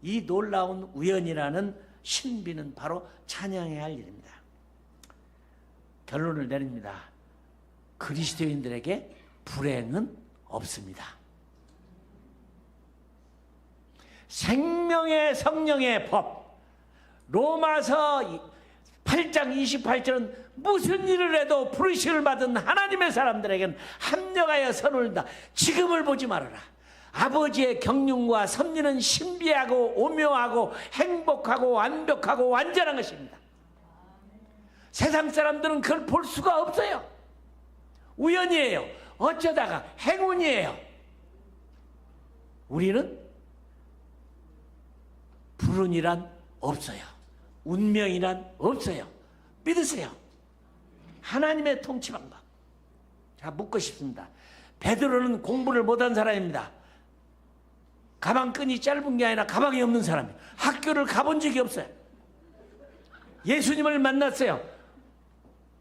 이 놀라운 우연이라는 신비는 바로 찬양해야 할 일입니다. 결론을 내립니다. 그리스도인들에게 불행은 없습니다. 생명의 성령의 법, 로마서 8장 28절은 무슨 일을 해도 부르심을 받은 하나님의 사람들에게는 합력하여 선언한다. 지금을 보지 말아라. 아버지의 경륜과 섭리는 신비하고 오묘하고 행복하고 완벽하고 완전한 것입니다. 세상 사람들은 그걸 볼 수가 없어요. 우연이에요. 어쩌다가 행운이에요. 우리는 불운이란 없어요. 운명이란 없어요. 믿으세요. 하나님의 통치 방법. 자, 묻고 싶습니다. 베드로는 공부를 못한 사람입니다. 가방끈이 짧은 게 아니라 가방이 없는 사람이에요. 학교를 가본 적이 없어요. 예수님을 만났어요.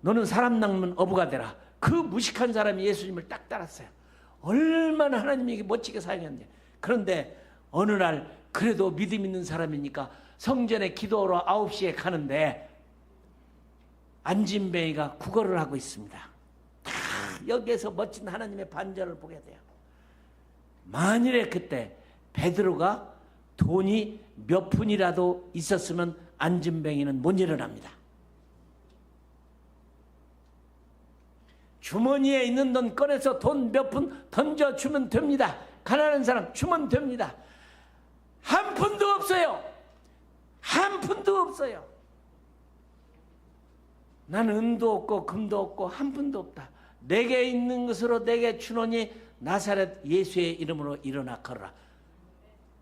너는 사람 낚는 어부가 되라. 그 무식한 사람이 예수님을 딱 따랐어요. 얼마나 하나님에게 멋지게 사용했는지. 그런데 어느 날 그래도 믿음 있는 사람이니까 성전에 기도하러 9시에 가는데 안진뱅이가 구걸을 하고 있습니다. 여기에서 멋진 하나님의 반전을 보게 돼요. 만일에 그때 베드로가 돈이 몇 푼이라도 있었으면 안진뱅이는 못 일어납니다. 주머니에 있는 돈 꺼내서 돈 몇 푼 던져주면 됩니다. 가난한 사람 주면 됩니다. 한 푼도 없어요. 한 푼도 없어요. 나는 은도 없고 금도 없고 한 푼도 없다. 내게 있는 것으로 내게 주노니 나사렛 예수의 이름으로 일어나 걸어라.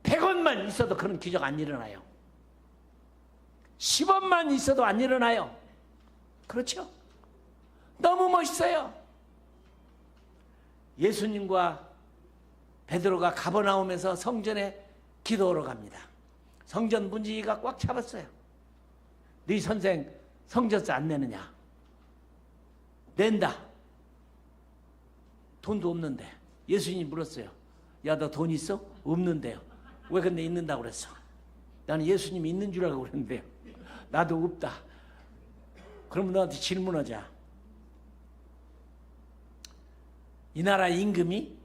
100원만 있어도 그런 기적 안 일어나요. 10원만 있어도 안 일어나요. 그렇죠? 너무 멋있어요. 예수님과 베드로가 가버나움에서 성전에 기도하러 갑니다. 성전 문지기가 꽉 잡았어요. 네 선생 성전세 안 내느냐? 낸다. 돈도 없는데. 예수님이 물었어요. 야, 너 돈 있어? 없는데요. 왜 근데 있는다고 그랬어? 나는 예수님이 있는 줄 알고 그랬는데요. 나도 없다. 그러면 너한테 질문하자. 이 나라 임금이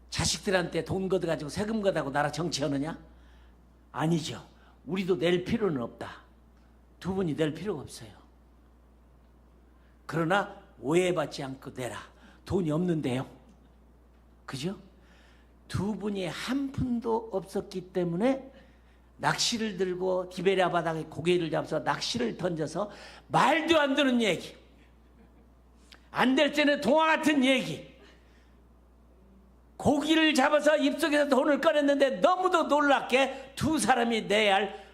자식들한테 돈 걷어가지고 세금 걷어가고 나라 정치하느냐? 아니죠. 우리도 낼 필요는 없다. 두 분이 낼 필요가 없어요. 그러나 오해받지 않고 내라. 돈이 없는데요. 그죠? 두 분이 한 푼도 없었기 때문에 낚시를 들고 디베랴 바닥에 고개를 잡아서 낚시를 던져서 말도 안 되는 얘기, 안 될 때는 동화 같은 얘기, 고기를 잡아서 입속에서 돈을 꺼냈는데 너무도 놀랍게 두 사람이 내야 할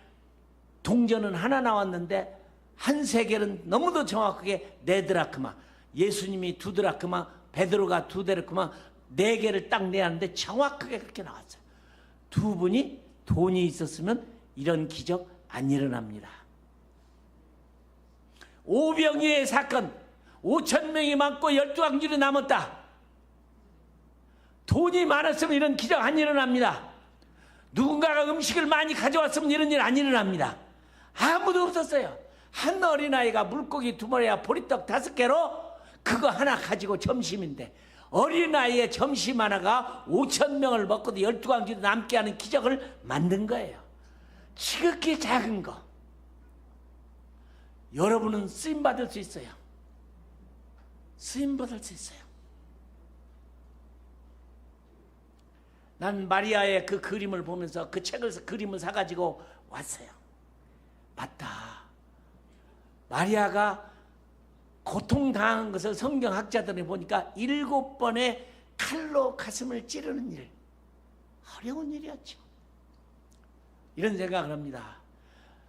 동전은 하나 나왔는데 한 세겔은 너무도 정확하게 4드라크마, 예수님이 2드라크마, 베드로가 2드라크마, 4개를 딱 내야 하는데 정확하게 그렇게 나왔어요. 두 분이 돈이 있었으면 이런 기적 안 일어납니다. 오병이의 사건, 5,000명이 맞고 12왕줄이 남았다. 돈이 많았으면 이런 기적 안 일어납니다. 누군가가 음식을 많이 가져왔으면 이런 일 안 일어납니다. 아무도 없었어요. 한 어린아이가 물고기 2마리와 보리떡 5개로 그거 하나 가지고 점심인데, 어린아이의 점심 하나가 5,000명을 먹고도 12왕줄이 남게 하는 기적을 만든 거예요. 지극히 작은 거. 여러분은 쓰임받을 수 있어요. 쓰임받을 수 있어요. 난 마리아의 그 그림을 보면서 그 책을 그림을 사가지고 왔어요. 맞다. 마리아가 고통당한 것을 성경학자들이 보니까 7번의 칼로 가슴을 찌르는 일, 어려운 일이었죠. 이런 생각을 합니다.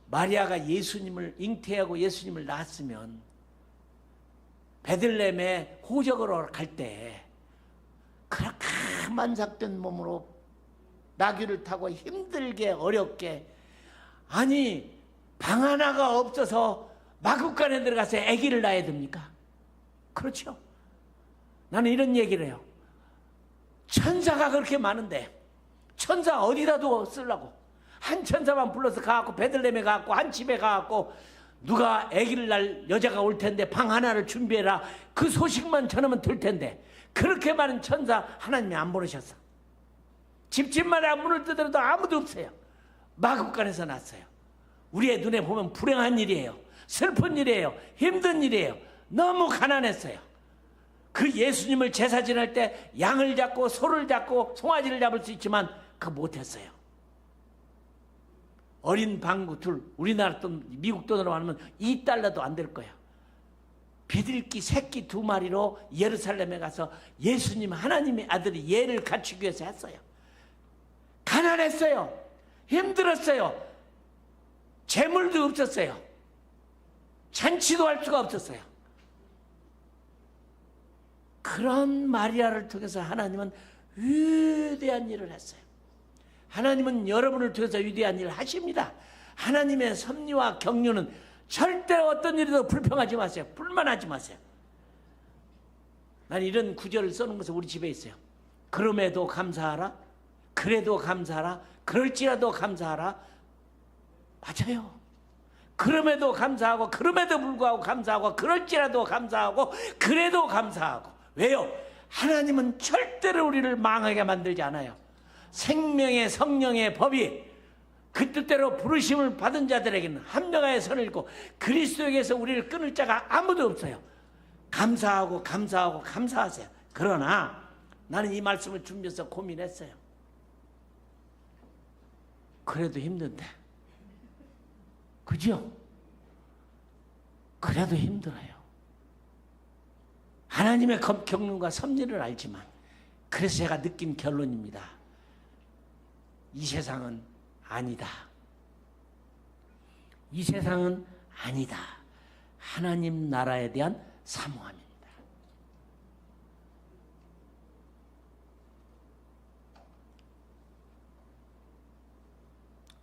마리아가 예수님을 잉태하고 예수님을 낳았으면 베들레헴에 호적으로 갈 때 그렇게 만삭된 몸으로 나귀를 타고 힘들게 어렵게, 아니 방 하나가 없어서 마구간에 들어가서 아기를 낳아야 됩니까? 그렇죠. 나는 이런 얘기를 해요. 천사가 그렇게 많은데 천사 어디다 두고 쓰려고? 한 천사만 불러서 가갖고 베들레헴에 가갖고 한 집에 가갖고 누가 아기를 낳을 여자가 올 텐데 방 하나를 준비해라, 그 소식만 전하면 될 텐데 그렇게 많은 천사 하나님이 안 보내셨어. 집집마다 문을 두드려도 아무도 없어요. 마구간에서 났어요. 우리의 눈에 보면 불행한 일이에요. 슬픈 일이에요. 힘든 일이에요. 너무 가난했어요. 그 예수님을 제사 지낼 때 양을 잡고 소를 잡고 송아지를 잡을 수 있지만 그거 못했어요. 어린 방구 둘, 우리나라 돈 미국 돈으로 하면 $2도 안 될 거예요. 비둘기 새끼 2마리로 예루살렘에 가서 예수님 하나님의 아들이 예를 갖추기 위해서 했어요. 가난했어요. 힘들었어요. 재물도 없었어요. 잔치도 할 수가 없었어요. 그런 마리아를 통해서 하나님은 위대한 일을 했어요. 하나님은 여러분을 통해서 위대한 일을 하십니다. 하나님의 섭리와 경륜은 절대로 어떤 일에도 불평하지 마세요. 불만하지 마세요. 난 이런 구절을 써놓은 것이 우리 집에 있어요. 그럼에도 감사하라. 그래도 감사하라. 그럴지라도 감사하라. 맞아요. 그럼에도 감사하고, 그럼에도 불구하고 감사하고, 그럴지라도 감사하고, 그래도 감사하고. 왜요? 하나님은 절대로 우리를 망하게 만들지 않아요. 생명의 성령의 법이 그 뜻대로 부르심을 받은 자들에게는 한명의 선을 읽고 그리스도에게서 우리를 끊을 자가 아무도 없어요. 감사하고 감사하고 감사하세요. 그러나 나는 이 말씀을 준비해서 고민했어요. 그래도 힘든데, 그죠? 그래도 힘들어요. 하나님의 경륜과 섭리를 알지만, 그래서 제가 느낀 결론입니다. 이 세상은 아니다. 이 세상은 아니다. 하나님 나라에 대한 사모함입니다.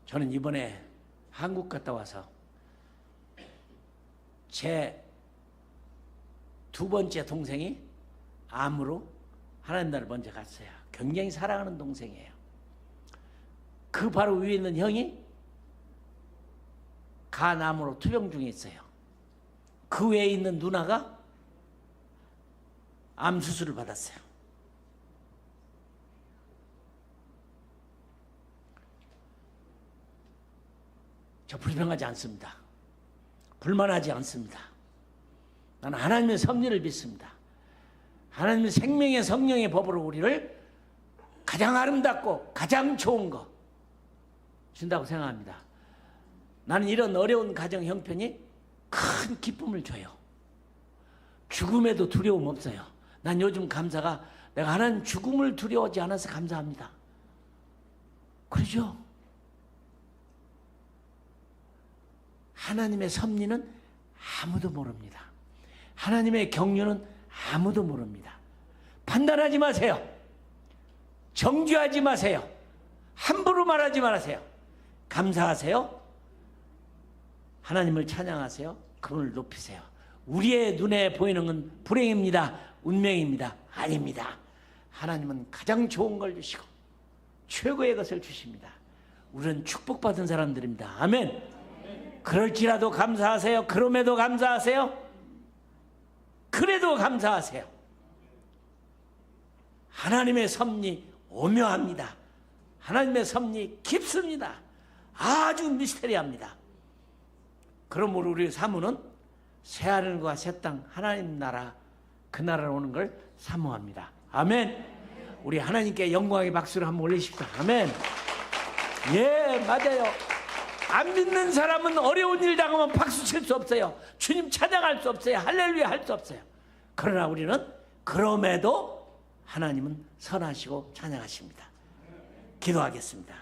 저는 이번에 한국 갔다 와서 제 두 번째 동생이 암으로 하나님 나라를 먼저 갔어요. 굉장히 사랑하는 동생이에요. 그 바로 위에 있는 형이 간암으로 투병 중에 있어요. 그 외에 있는 누나가 암 수술을 받았어요. 저 불평하지 않습니다. 불만하지 않습니다. 나는 하나님의 섭리를 믿습니다. 하나님의 생명의 성령의 법으로 우리를 가장 아름답고 가장 좋은 거 준다고 생각합니다. 나는 이런 어려운 가정 형편이 큰 기쁨을 줘요. 죽음에도 두려움 없어요. 난 요즘 감사가 내가 하나님 죽음을 두려워하지 않아서 감사합니다. 그러죠? 하나님의 섭리는 아무도 모릅니다. 하나님의 경륜은 아무도 모릅니다. 판단하지 마세요. 정죄하지 마세요. 함부로 말하지 마세요. 감사하세요. 하나님을 찬양하세요. 그분을 높이세요. 우리의 눈에 보이는 건 불행입니다. 운명입니다. 아닙니다. 하나님은 가장 좋은 걸 주시고 최고의 것을 주십니다. 우리는 축복받은 사람들입니다. 아멘. 그럴지라도 감사하세요. 그럼에도 감사하세요. 그래도 감사하세요. 하나님의 섭리 오묘합니다. 하나님의 섭리 깊습니다. 아주 미스테리합니다. 그러므로 우리 사모는 새하늘과 새 땅 하나님 나라 그 나라로 오는 걸 사모합니다. 아멘. 우리 하나님께 영광의 박수를 한번 올리십시오. 아멘. 예, 맞아요. 안 믿는 사람은 어려운 일 당하면 박수 칠 수 없어요. 주님 찬양할 수 없어요. 할렐루야 할 수 없어요. 그러나 우리는 그럼에도 하나님은 선하시고 찬양하십니다. 기도하겠습니다.